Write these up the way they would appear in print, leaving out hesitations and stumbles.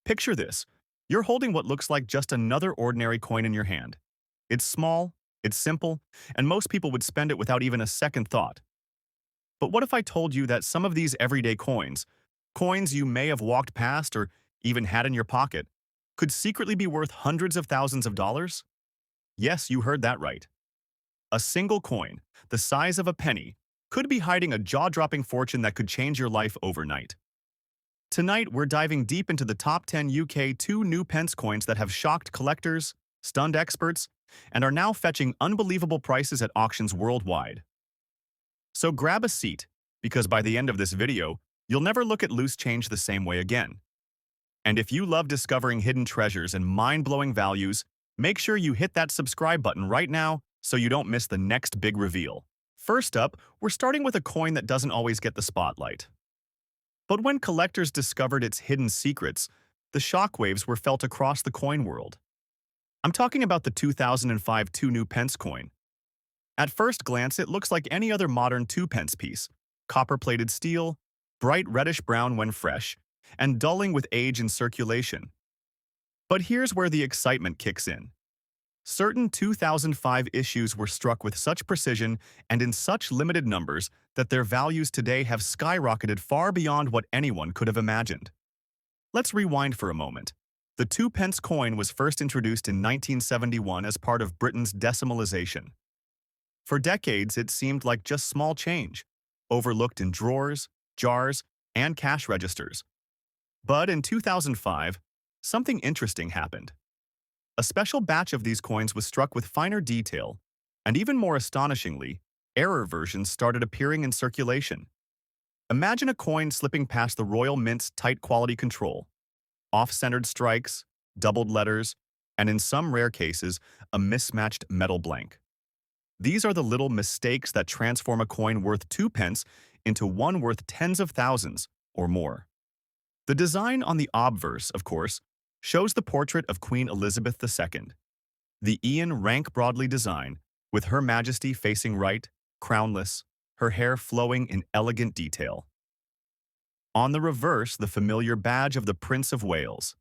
Picture this. You're holding what looks like just another ordinary coin in your hand. It's small, it's simple, and most people would spend it without even a second thought. But what if I told you that some of these everyday coins, coins you may have walked past or even had in your pocket, could secretly be worth hundreds of thousands of dollars? Yes, you heard that right. A single coin, the size of a penny, could be hiding a jaw-dropping fortune that could change your life overnight. Tonight, we're diving deep into the top 10 UK Two New Pence coins that have shocked collectors, stunned experts, and are now fetching unbelievable prices at auctions worldwide. So grab a seat, because by the end of this video, you'll never look at loose change the same way again. And if you love discovering hidden treasures and mind-blowing values, make sure you hit that subscribe button right now so you don't miss the next big reveal. First up, we're starting with a coin that doesn't always get the spotlight. But when collectors discovered its hidden secrets, the shockwaves were felt across the coin world. I'm talking about the 2005 Two New Pence coin. At first glance, it looks like any other modern two-pence piece: copper-plated steel, bright reddish-brown when fresh, and dulling with age and circulation. But here's where the excitement kicks in. Certain 2005 issues were struck with such precision and in such limited numbers that their values today have skyrocketed far beyond what anyone could have imagined. Let's rewind for a moment. The two-pence coin was first introduced in 1971 as part of Britain's decimalisation. For decades, it seemed like just small change, overlooked in drawers, jars, and cash registers. But in 2005, something interesting happened. A special batch of these coins was struck with finer detail, and even more astonishingly, error versions started appearing in circulation. Imagine a coin slipping past the Royal Mint's tight quality control: off-centered strikes, doubled letters, and in some rare cases, a mismatched metal blank. These are the little mistakes that transform a coin worth 2 pence into one worth tens of thousands or more. The design on the obverse, of course, shows the portrait of Queen Elizabeth II. The Ian Rank Broadley design, with Her Majesty facing right, crownless, her hair flowing in elegant detail. On the reverse, the familiar badge of the Prince of Wales,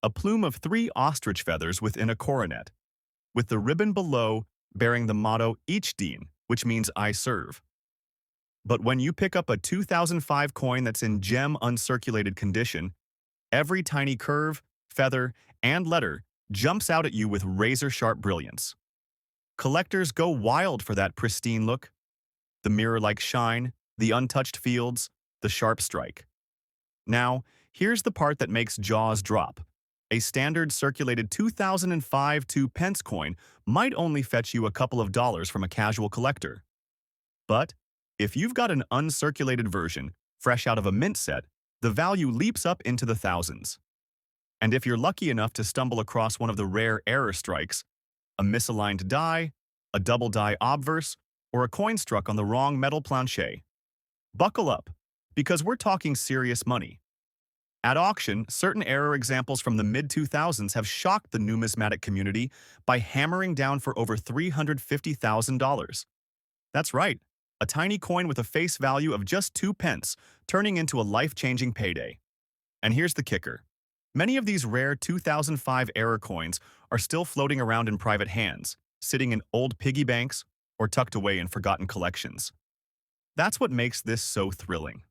a plume of 3 ostrich feathers within a coronet, with the ribbon below bearing the motto Ich dien, which means I serve. But when you pick up a 2005 coin that's in gem uncirculated condition, every tiny curve, feather, and letter jumps out at you with razor-sharp brilliance. Collectors go wild for that pristine look: the mirror-like shine, the untouched fields, the sharp strike. Now, here's the part that makes jaws drop. A standard circulated 2005 two-pence coin might only fetch you a couple of dollars from a casual collector. But if you've got an uncirculated version, fresh out of a mint set, the value leaps up into the thousands. And if you're lucky enough to stumble across one of the rare error strikes, a misaligned die, a double die obverse, or a coin struck on the wrong metal planche, buckle up, because we're talking serious money. At auction, certain error examples from the mid-2000s have shocked the numismatic community by hammering down for over $350,000. That's right, a tiny coin with a face value of just 2 pence, turning into a life-changing payday. And here's the kicker. Many of these rare 2005 error coins are still floating around in private hands, sitting in old piggy banks or tucked away in forgotten collections. That's what makes this so thrilling.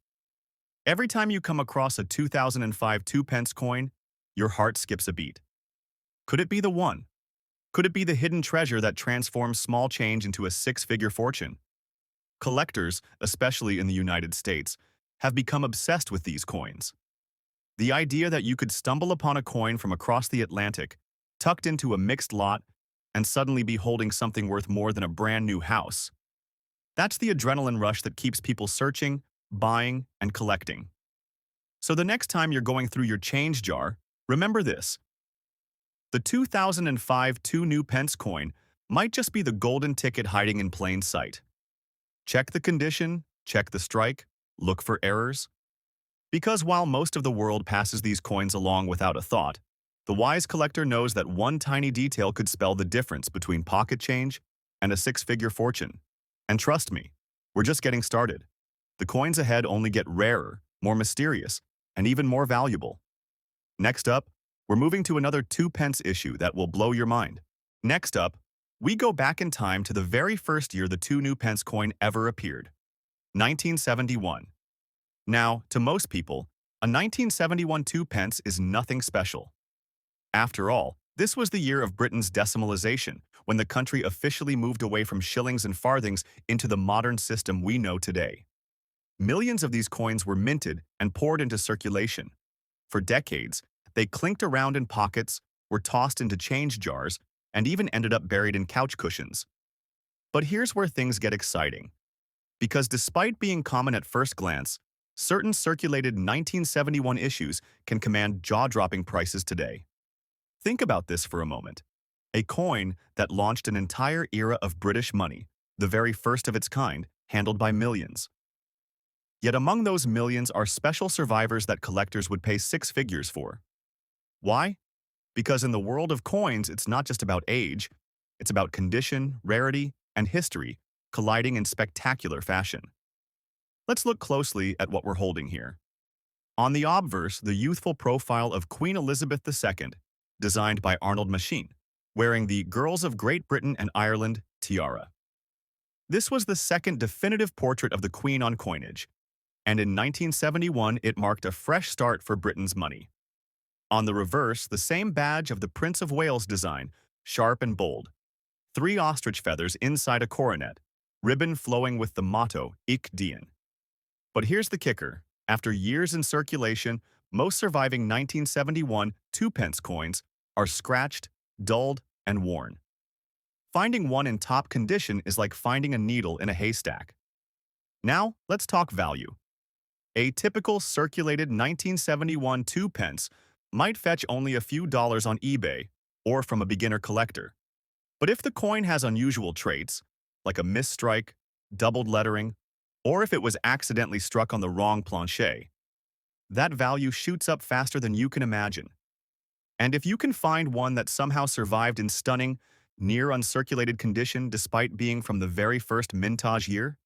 Every time you come across a 2005 two-pence coin, your heart skips a beat. Could it be the one? Could it be the hidden treasure that transforms small change into a 6-figure fortune? Collectors, especially in the United States, have become obsessed with these coins. The idea that you could stumble upon a coin from across the Atlantic, tucked into a mixed lot, and suddenly be holding something worth more than a brand new house. That's the adrenaline rush that keeps people searching, buying, and collecting. So the next time you're going through your change jar, remember this. The 2005 Two New Pence coin might just be the golden ticket hiding in plain sight. Check the condition, check the strike, look for errors. Because while most of the world passes these coins along without a thought, the wise collector knows that one tiny detail could spell the difference between pocket change and a 6-figure fortune. And trust me, we're just getting started. The coins ahead only get rarer, more mysterious, and even more valuable. Next up, we're moving to another 2 pence issue that will blow your mind. Next up, we go back in time to the very first year the 2 new pence coin ever appeared, 1971. Now, to most people, a 1971 2 pence is nothing special. After all, this was the year of Britain's decimalisation, when the country officially moved away from shillings and farthings into the modern system we know today. Millions of these coins were minted and poured into circulation. For decades, they clinked around in pockets, were tossed into change jars, and even ended up buried in couch cushions. But here's where things get exciting. Because despite being common at first glance, certain circulated 1971 issues can command jaw-dropping prices today. Think about this for a moment. A coin that launched an entire era of British money, the very first of its kind, handled by millions. Yet among those millions are special survivors that collectors would pay six figures for. Why? Because in the world of coins, it's not just about age, it's about condition, rarity, and history colliding in spectacular fashion. Let's look closely at what we're holding here. On the obverse, the youthful profile of Queen Elizabeth II, designed by Arnold Machin, wearing the Girls of Great Britain and Ireland tiara. This was the second definitive portrait of the Queen on coinage, and in 1971 it marked a fresh start for Britain's money. On the reverse, the same badge of the Prince of Wales design, sharp and bold. 3 ostrich feathers inside a coronet, ribbon flowing with the motto, Ich Dien. But here's the kicker. After years in circulation, most surviving 1971 2 pence coins are scratched, dulled, and worn. Finding one in top condition is like finding a needle in a haystack. Now, let's talk value. A typical circulated 1971 2 pence might fetch only a few dollars on eBay or from a beginner collector. But if the coin has unusual traits, like a misstrike, doubled lettering, or if it was accidentally struck on the wrong planche, that value shoots up faster than you can imagine. And if you can find one that somehow survived in stunning, near-uncirculated condition despite being from the very first mintage year,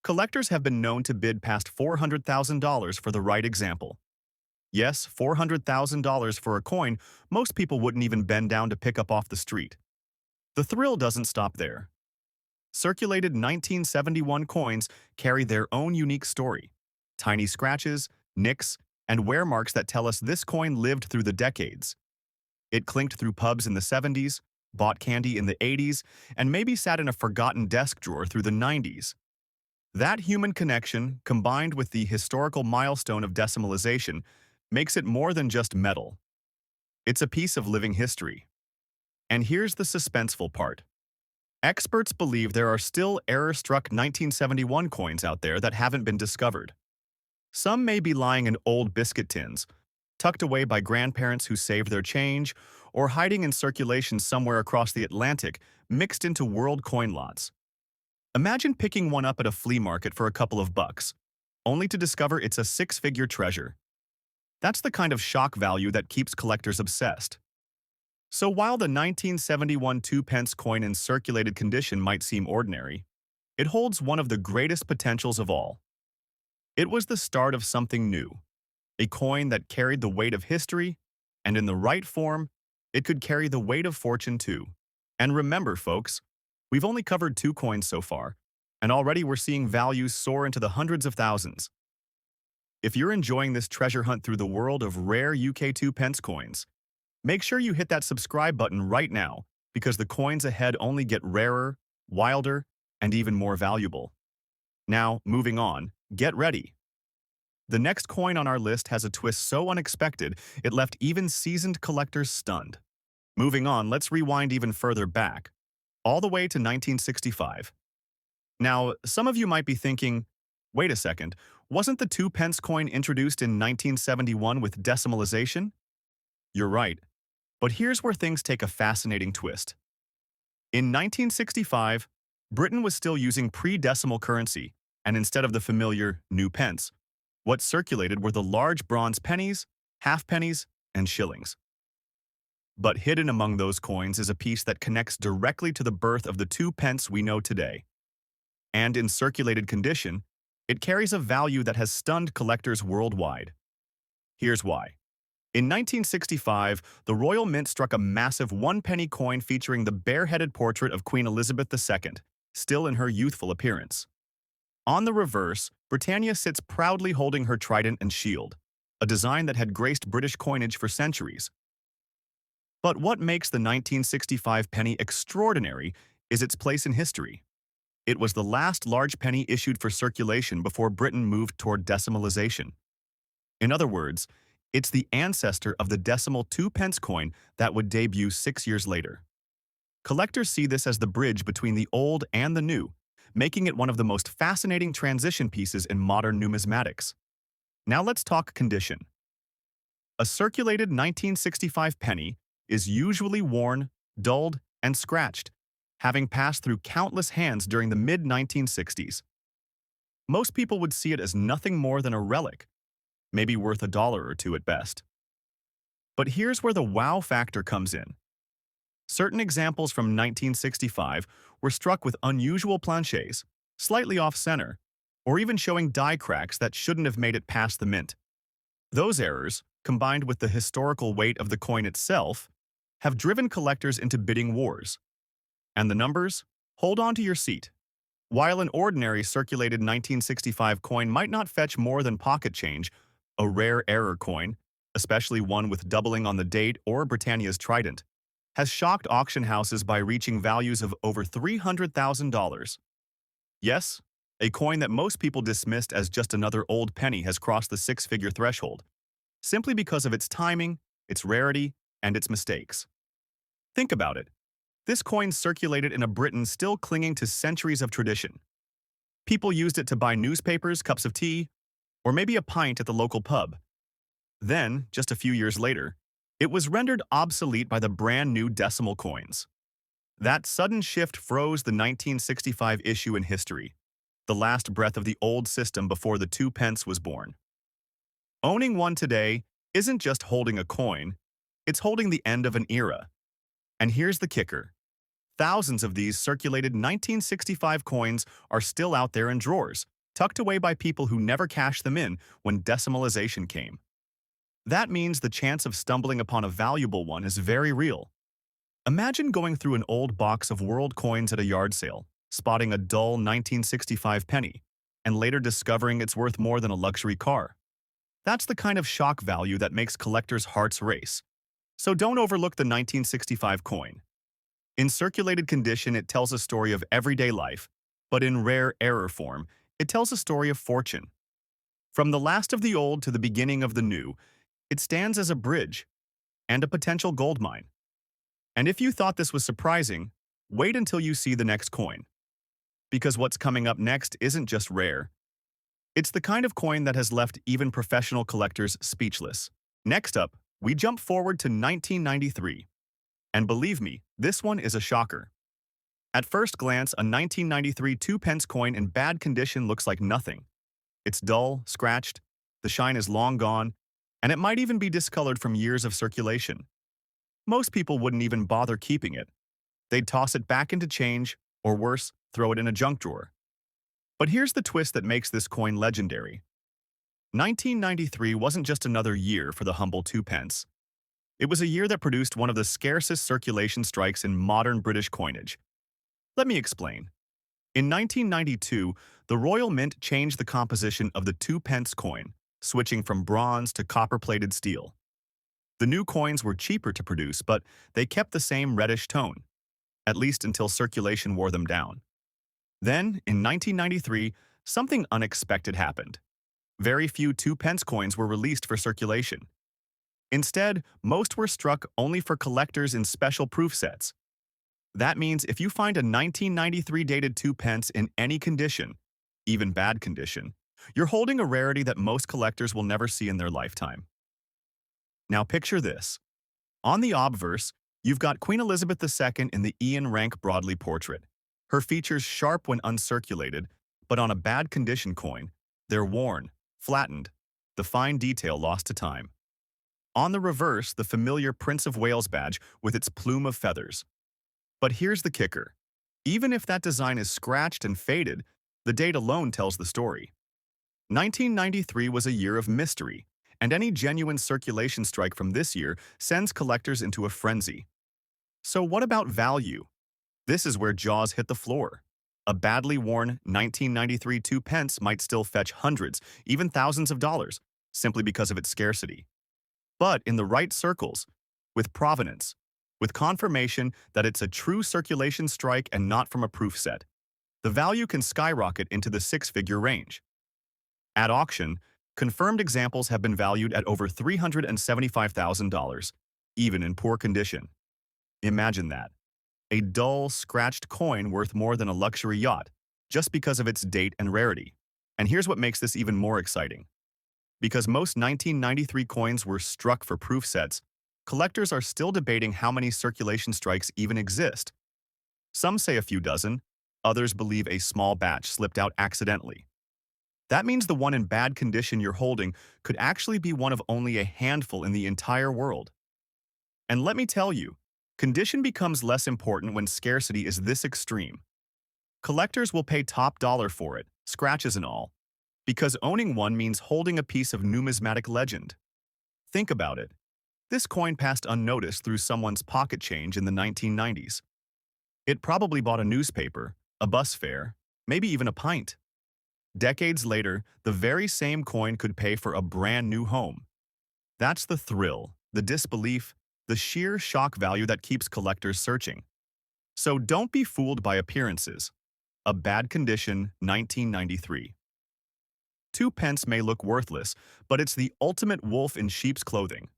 collectors have been known to bid past $400,000 for the right example. Yes, $400,000 for a coin most people wouldn't even bend down to pick up off the street. The thrill doesn't stop there. Circulated 1971 coins carry their own unique story. Tiny scratches, nicks, and wear marks that tell us this coin lived through the decades. It clinked through pubs in the 70s, bought candy in the 80s, and maybe sat in a forgotten desk drawer through the 90s. That human connection, combined with the historical milestone of decimalization, makes it more than just metal. It's a piece of living history. And here's the suspenseful part. Experts believe there are still error-struck 1971 coins out there that haven't been discovered. Some may be lying in old biscuit tins, tucked away by grandparents who saved their change, or hiding in circulation somewhere across the Atlantic, mixed into world coin lots. Imagine picking one up at a flea market for a couple of bucks, only to discover it's a six-figure treasure. That's the kind of shock value that keeps collectors obsessed. So while the 1971 2 pence coin in circulated condition might seem ordinary, it holds one of the greatest potentials of all. It was the start of something new, a coin that carried the weight of history, and in the right form, it could carry the weight of fortune too. And remember, folks, we've only covered 2 coins so far, and already we're seeing values soar into the hundreds of thousands. If you're enjoying this treasure hunt through the world of rare UK 2 pence coins, make sure you hit that subscribe button right now, because the coins ahead only get rarer, wilder, and even more valuable. Now, moving on, get ready. The next coin on our list has a twist so unexpected it left even seasoned collectors stunned. Moving on, let's rewind even further back, all the way to 1965. Now, some of you might be thinking, wait a second, wasn't the 2 pence coin introduced in 1971 with decimalization? You're right, but here's where things take a fascinating twist. In 1965, Britain was still using pre-decimal currency, and instead of the familiar new pence, what circulated were the large bronze pennies, halfpennies, and shillings. But hidden among those coins is a piece that connects directly to the birth of the 2 pence we know today. And in circulated condition, it carries a value that has stunned collectors worldwide. Here's why. In 1965, the Royal Mint struck a massive one-penny coin featuring the bare-headed portrait of Queen Elizabeth II, still in her youthful appearance. On the reverse, Britannia sits proudly holding her trident and shield, a design that had graced British coinage for centuries. But what makes the 1965 penny extraordinary is its place in history. It was the last large penny issued for circulation before Britain moved toward decimalization. In other words, it's the ancestor of the decimal 2 pence coin that would debut 6 years later. Collectors see this as the bridge between the old and the new, making it one of the most fascinating transition pieces in modern numismatics. Now let's talk condition. A circulated 1965 penny is usually worn, dulled, and scratched, having passed through countless hands during the mid-1960s. Most people would see it as nothing more than a relic, maybe worth $1 or $2 at best. But here's where the wow factor comes in. Certain examples from 1965 were struck with unusual planchets, slightly off-center, or even showing die cracks that shouldn't have made it past the mint. Those errors, combined with the historical weight of the coin itself, have driven collectors into bidding wars. And the numbers? Hold on to your seat. While an ordinary circulated 1965 coin might not fetch more than pocket change, a rare error coin, especially one with doubling on the date or Britannia's trident, has shocked auction houses by reaching values of over $300,000. Yes, a coin that most people dismissed as just another old penny has crossed the six-figure threshold, simply because of its timing, its rarity, and its mistakes. Think about it. This coin circulated in a Britain still clinging to centuries of tradition. People used it to buy newspapers, cups of tea, or maybe a pint at the local pub. Then, just a few years later, it was rendered obsolete by the brand new decimal coins. That sudden shift froze the 1965 issue in history, the last breath of the old system before the 2 pence was born. Owning one today isn't just holding a coin, it's holding the end of an era. And here's the kicker. Thousands of these circulated 1965 coins are still out there in drawers, tucked away by people who never cashed them in when decimalization came. That means the chance of stumbling upon a valuable one is very real. Imagine going through an old box of world coins at a yard sale, spotting a dull 1965 penny, and later discovering it's worth more than a luxury car. That's the kind of shock value that makes collectors' hearts race. So don't overlook the 1965 coin. In circulated condition, it tells a story of everyday life, but in rare error form, it tells a story of fortune. From the last of the old to the beginning of the new, it stands as a bridge and a potential gold mine. And if you thought this was surprising, wait until you see the next coin. Because what's coming up next isn't just rare. It's the kind of coin that has left even professional collectors speechless. Next up, we jump forward to 1993. And believe me, this one is a shocker. At first glance, a 1993 2 pence coin in bad condition looks like nothing. It's dull, scratched, the shine is long gone, and it might even be discolored from years of circulation. Most people wouldn't even bother keeping it. They'd toss it back into change, or worse, throw it in a junk drawer. But here's the twist that makes this coin legendary. 1993 wasn't just another year for the humble 2 pence. It was a year that produced one of the scarcest circulation strikes in modern British coinage. Let me explain. In 1992, the Royal Mint changed the composition of the 2 pence coin, switching from bronze to copper-plated steel. The new coins were cheaper to produce, but they kept the same reddish tone, at least until circulation wore them down. Then, in 1993, something unexpected happened. Very few 2 pence coins were released for circulation. Instead, most were struck only for collectors in special proof sets. That means if you find a 1993 dated 2 pence in any condition, even bad condition, you're holding a rarity that most collectors will never see in their lifetime. Now picture this. On the obverse, you've got Queen Elizabeth II in the Ian Rank Broadley portrait. Her features sharp when uncirculated, but on a bad condition coin, they're worn, flattened, the fine detail lost to time. On the reverse, the familiar Prince of Wales badge with its plume of feathers. But here's the kicker. Even if that design is scratched and faded, the date alone tells the story. 1993 was a year of mystery, And any genuine circulation strike from this year sends collectors into a frenzy. So what about value? This is where jaws hit the floor. A badly worn 1993 two pence might still fetch hundreds, even thousands of dollars, simply because of its scarcity. But in the right circles, with provenance, with confirmation that it's a true circulation strike and not from a proof set, the value can skyrocket into the six-figure range. At auction, confirmed examples have been valued at over $375,000, even in poor condition. Imagine that. A dull, scratched coin worth more than a luxury yacht, just because of its date and rarity. And here's what makes this even more exciting. Because most 1993 coins were struck for proof sets, collectors are still debating how many circulation strikes even exist. Some say a few dozen, others believe a small batch slipped out accidentally. That means the one in bad condition you're holding could actually be one of only a handful in the entire world. And let me tell you, condition becomes less important when scarcity is this extreme. Collectors will pay top dollar for it, scratches and all, because owning one means holding a piece of numismatic legend. Think about it. This coin passed unnoticed through someone's pocket change in the 1990s. It probably bought a newspaper, a bus fare, maybe even a pint. Decades later, the very same coin could pay for a brand new home. That's the thrill, the disbelief, the sheer shock value that keeps collectors searching. So don't be fooled by appearances. A bad condition 1993. Two pence may look worthless, but it's the ultimate wolf in sheep's clothing.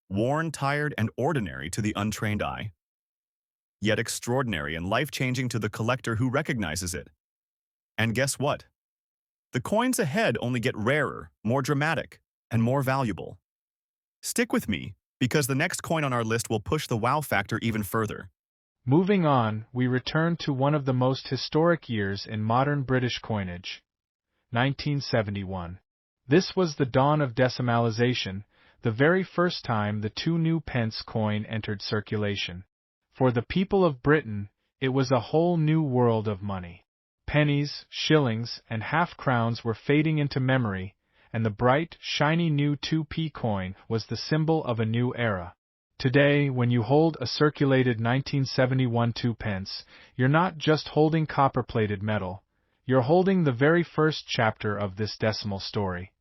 Worn, tired, and ordinary to the untrained eye, yet extraordinary and life-changing to the collector who recognizes it. And guess what? The coins ahead only get rarer, more dramatic, and more valuable. Stick with me, because the next coin on our list will push the wow factor even further. Moving on, we return to one of the most historic years in modern British coinage, 1971. This was the dawn of decimalization, the very first time the 2 new pence coin entered circulation. For the people of Britain, it was a whole new world of money. Pennies, shillings, and half-crowns were fading into memory, and the bright, shiny new 2p coin was the symbol of a new era. Today, when you hold a circulated 1971 2 pence, you're not just holding copper-plated metal, you're holding the very first chapter of this decimal story.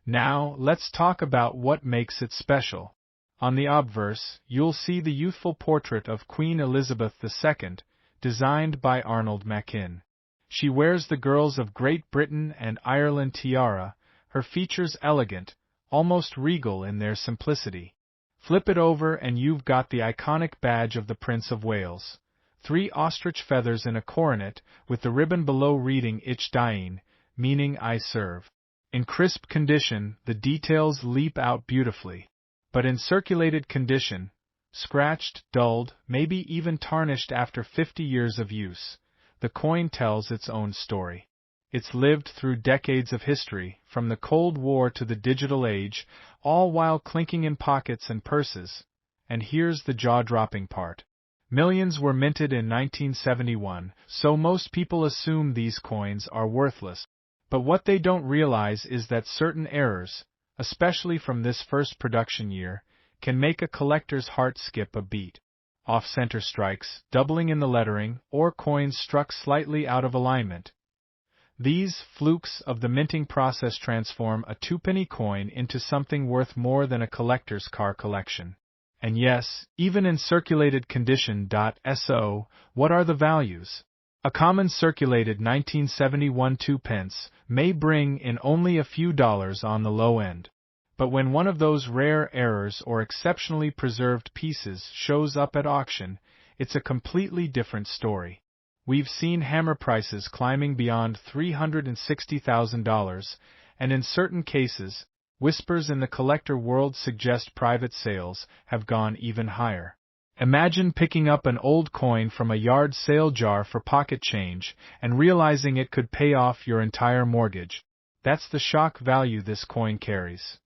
Now, let's talk about what makes it special. On the obverse, you'll see the youthful portrait of Queen Elizabeth II, designed by Arnold Machin. She wears the girls of Great Britain and Ireland tiara, her features elegant, almost regal in their simplicity. Flip it over and you've got the iconic badge of the Prince of Wales. 3 ostrich feathers in a coronet, with the ribbon below reading Ich Dien, meaning I serve. In crisp condition, the details leap out beautifully. But in circulated condition, scratched, dulled, maybe even tarnished after 50 years of use, the coin tells its own story. It's lived through decades of history, from the Cold War to the digital age, all while clinking in pockets and purses. And here's the jaw-dropping part. Millions were minted in 1971, so most people assume these coins are worthless. But what they don't realize is that certain errors, especially from this first production year, can make a collector's heart skip a beat. Off-center strikes, doubling in the lettering, or coins struck slightly out of alignment. These flukes of the minting process transform a 2-penny coin into something worth more than a collector's car collection. And yes, even in circulated condition. So, what are the values? A common circulated 1971 2 pence may bring in only a few dollars on the low end. But when one of those rare errors or exceptionally preserved pieces shows up at auction, it's a completely different story. We've seen hammer prices climbing beyond $360,000, and in certain cases, whispers in the collector world suggest private sales have gone even higher. Imagine picking up an old coin from a yard sale jar for pocket change and realizing it could pay off your entire mortgage. That's the shock value this coin carries.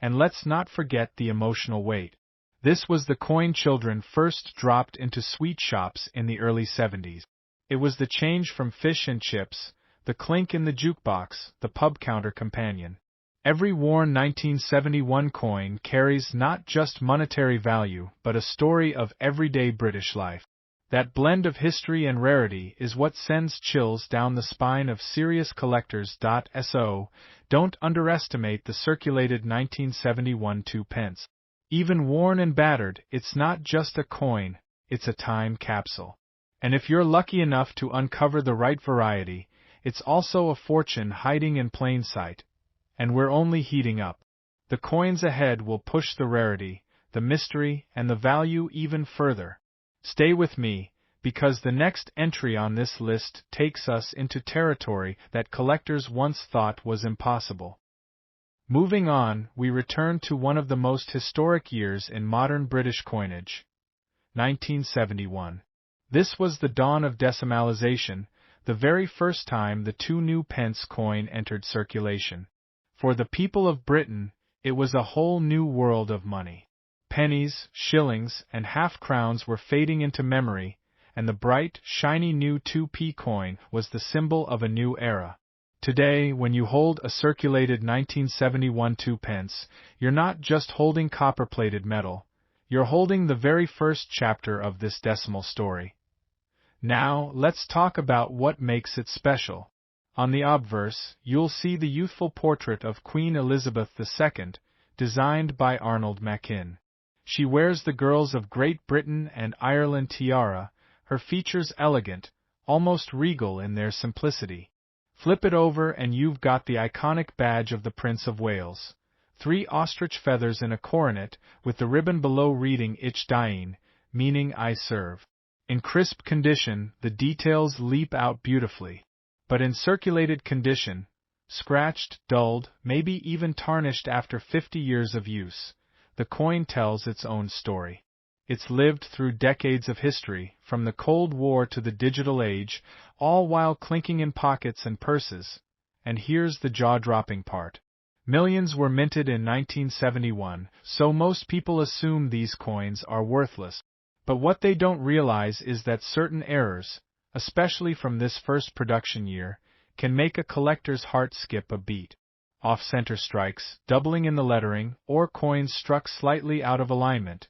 And let's not forget the emotional weight. This was the coin children first dropped into sweet shops in the early 70s. It was the change from fish and chips, the clink in the jukebox, the pub counter companion. Every worn 1971 coin carries not just monetary value but a story of everyday British life. That blend of history and rarity is what sends chills down the spine of serious collectors. So, don't underestimate the circulated 1971 two pence. Even worn and battered, it's not just a coin, it's a time capsule. And if you're lucky enough to uncover the right variety, it's also a fortune hiding in plain sight. And we're only heating up. The coins ahead will push the rarity, the mystery, and the value even further. Stay with me, because the next entry on this list takes us into territory that collectors once thought was impossible. Moving on, we return to one of the most historic years in modern British coinage, 1971. This was the dawn of decimalisation, the very first time the 2 new pence coin entered circulation. For the people of Britain, it was a whole new world of money. Pennies, shillings, and half-crowns were fading into memory, and the bright, shiny new 2p coin was the symbol of a new era. Today, when you hold a circulated 1971 2 pence, you're not just holding copper-plated metal, you're holding the very first chapter of this decimal story. Now, let's talk about what makes it special. On the obverse, you'll see the youthful portrait of Queen Elizabeth II, designed by Arnold Machin. She wears the Girls of Great Britain and Ireland tiara, her features elegant, almost regal in their simplicity. Flip it over and you've got the iconic badge of the Prince of Wales. 3 ostrich feathers in a coronet, with the ribbon below reading Ich Dien, meaning I serve. In crisp condition, the details leap out beautifully. But in circulated condition, scratched, dulled, maybe even tarnished after 50 years of use, the coin tells its own story. It's lived through decades of history, from the Cold War to the digital age, all while clinking in pockets and purses. And here's the jaw-dropping part. Millions were minted in 1971, so most people assume these coins are worthless. But what they don't realize is that certain errors, especially from this first production year, can make a collector's heart skip a beat. Off-center strikes, doubling in the lettering, or coins struck slightly out of alignment.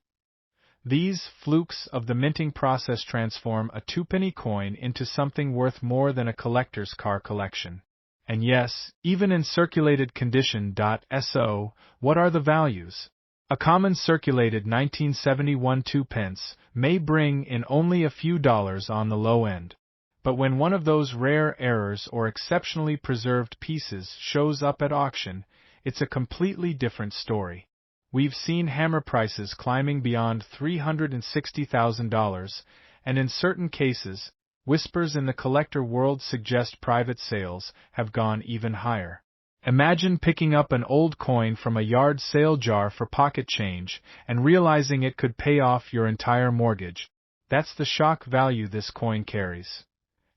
These flukes of the minting process transform a 2-penny coin into something worth more than a collector's car collection. And yes, even in circulated condition. So, what are the values? A common circulated 1971 2 pence may bring in only a few dollars on the low end. But when one of those rare errors or exceptionally preserved pieces shows up at auction, it's a completely different story. We've seen hammer prices climbing beyond $360,000, and in certain cases, whispers in the collector world suggest private sales have gone even higher. Imagine picking up an old coin from a yard sale jar for pocket change and realizing it could pay off your entire mortgage. That's the shock value this coin carries.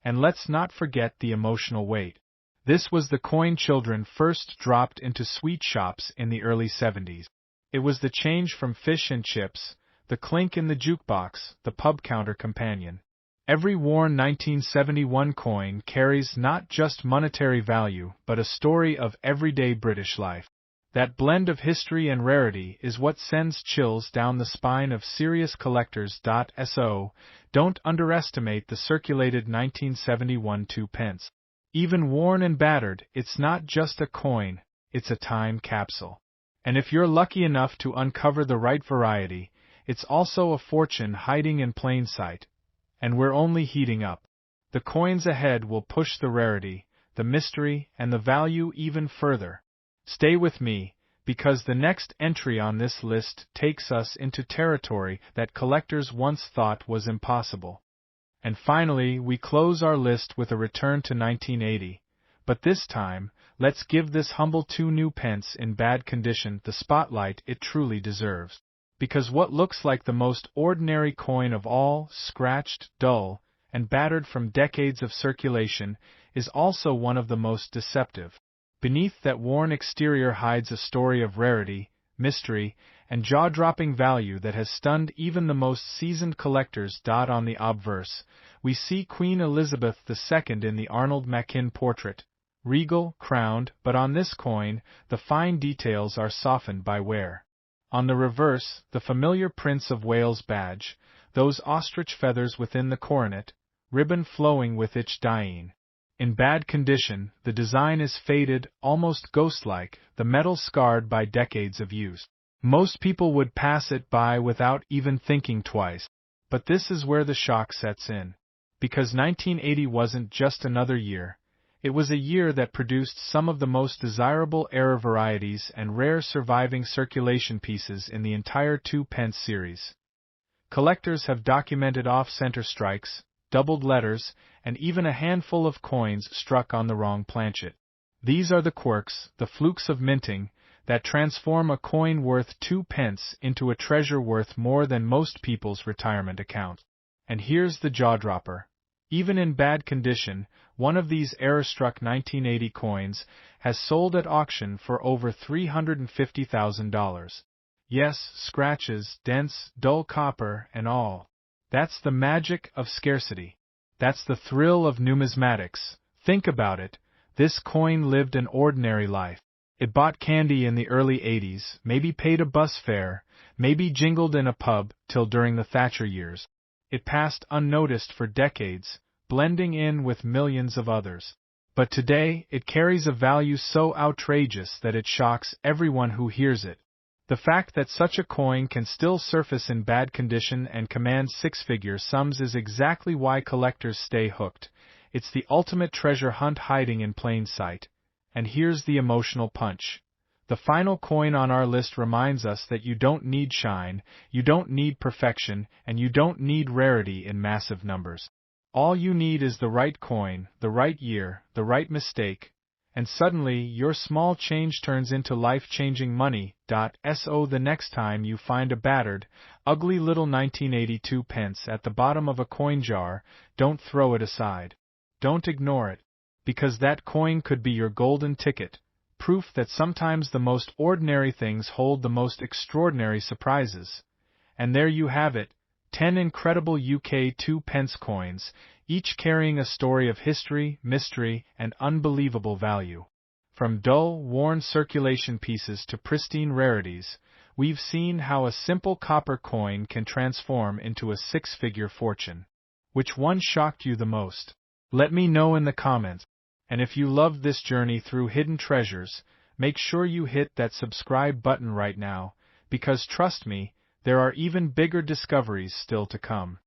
And let's not forget the emotional weight. This was the coin children first dropped into sweet shops in the early 70s. It was the change from fish and chips, the clink in the jukebox, the pub counter companion. Every worn 1971 coin carries not just monetary value but a story of everyday British life. That blend of history and rarity is what sends chills down the spine of serious collectors. So, don't underestimate the circulated 1971 2 pence. Even worn and battered, it's not just a coin, it's a time capsule. And if you're lucky enough to uncover the right variety, it's also a fortune hiding in plain sight. And we're only heating up. The coins ahead will push the rarity, the mystery, and the value even further. Stay with me, because the next entry on this list takes us into territory that collectors once thought was impossible. And finally, we close our list with a return to 1980. But this time, let's give this humble 2 new pence in bad condition the spotlight it truly deserves. Because what looks like the most ordinary coin of all, scratched, dull, and battered from decades of circulation, is also one of the most deceptive. Beneath that worn exterior hides a story of rarity, mystery, and jaw-dropping value that has stunned even the most seasoned collectors. On the obverse, we see Queen Elizabeth II in the Arnold Machin portrait, regal, crowned, but on this coin, the fine details are softened by wear. On the reverse, the familiar Prince of Wales badge, those ostrich feathers within the coronet, ribbon flowing with its dyeing. In bad condition, the design is faded, almost ghost-like, the metal scarred by decades of use. Most people would pass it by without even thinking twice. But this is where the shock sets in. Because 1980 wasn't just another year. It was a year that produced some of the most desirable error varieties and rare surviving circulation pieces in the entire 2 pence series. Collectors have documented off-center strikes, doubled letters, and even a handful of coins struck on the wrong planchet. These are the quirks, the flukes of minting, that transform a coin worth 2 pence into a treasure worth more than most people's retirement account. And here's the jaw-dropper. Even in bad condition, one of these error-struck 1980 coins has sold at auction for over $350,000. Yes, scratches, dents, dull copper, and all. That's the magic of scarcity. That's the thrill of numismatics. Think about it. This coin lived an ordinary life. It bought candy in the early 80s, maybe paid a bus fare, maybe jingled in a pub till during the Thatcher years. It passed unnoticed for decades, blending in with millions of others. But today, it carries a value so outrageous that it shocks everyone who hears it. The fact that such a coin can still surface in bad condition and command six-figure sums is exactly why collectors stay hooked. It's the ultimate treasure hunt hiding in plain sight. And here's the emotional punch. The final coin on our list reminds us that you don't need shine, you don't need perfection, and you don't need rarity in massive numbers. All you need is the right coin, the right year, the right mistake, and suddenly your small change turns into life-changing money. So the next time you find a battered, ugly little 1982 pence at the bottom of a coin jar, don't throw it aside. Don't ignore it, because that coin could be your golden ticket, proof that sometimes the most ordinary things hold the most extraordinary surprises. And there you have it, 10 incredible UK 2 pence coins, each carrying a story of history, mystery, and unbelievable value. From dull, worn circulation pieces to pristine rarities, we've seen how a simple copper coin can transform into a six-figure fortune. Which one shocked you the most? Let me know in the comments. And if you loved this journey through hidden treasures, make sure you hit that subscribe button right now, because trust me, there are even bigger discoveries still to come.